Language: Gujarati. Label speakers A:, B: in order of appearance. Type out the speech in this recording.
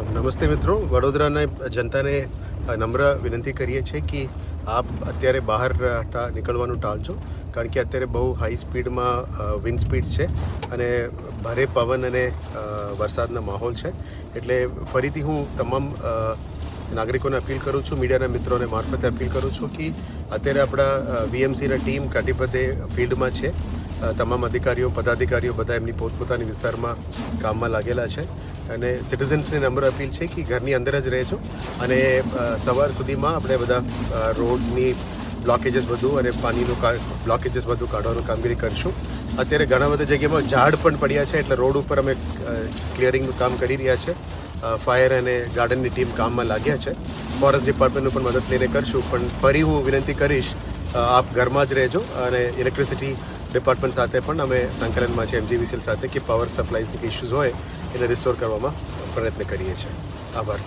A: નમસ્તે મિત્રો, વડોદરાના જનતાને નમ્ર વિનંતી કરીએ છીએ કે આપ અત્યારે બહાર નીકળવાનું ટાળજો, કારણ કે અત્યારે બહુ હાઈ સ્પીડમાં વિન્ડ સ્પીડ છે અને ભારે પવન અને વરસાદનો માહોલ છે. એટલે ફરીથી હું તમામ નાગરિકોને અપીલ કરું છું, મીડિયાના મિત્રોને મારફતે અપીલ કરું છું કે અત્યારે આપણા વીએમસીના ટીમ કાટીપદે ફિલ્ડમાં છે. તમામ અધિકારીઓ પદાધિકારીઓ બધા એમની પોતપોતાની વિસ્તારમાં કામમાં લાગેલા છે અને સિટીઝન્સને નમ્ર અપીલ છે કે ઘરની અંદર જ રહેજો અને સવાર સુધીમાં આપણે બધા રોડ્સની બ્લોકેજીસ બધું અને પાણીનું બ્લોકેજીસ બધું કાઢવાનું કામગીરી કરીશું. અત્યારે ઘણા બધા જગ્યામાં ઝાડ પણ પડ્યા છે, એટલે રોડ ઉપર અમે ક્લિયરિંગનું કામ કરી રહ્યા છે. ફાયર અને ગાર્ડનની ટીમ કામમાં લાગ્યા છે. ફોરેસ્ટ ડિપાર્ટમેન્ટનું પણ મદદ લઈને કરશું. પણ ફરી હું વિનંતી કરીશ, આપ ઘરમાં જ રહેજો અને ઇલેક્ટ્રિસિટી ડિપાર્ટમેન્ટ સાથે પણ અમે સંકલનમાં છે MGVCL સાથે કે પાવર સપ્લાયની ઇસ્યુઝ હોય એને રિસ્ટોર કરવામાં પ્રયત્ન કરીએ છીએ. આભાર.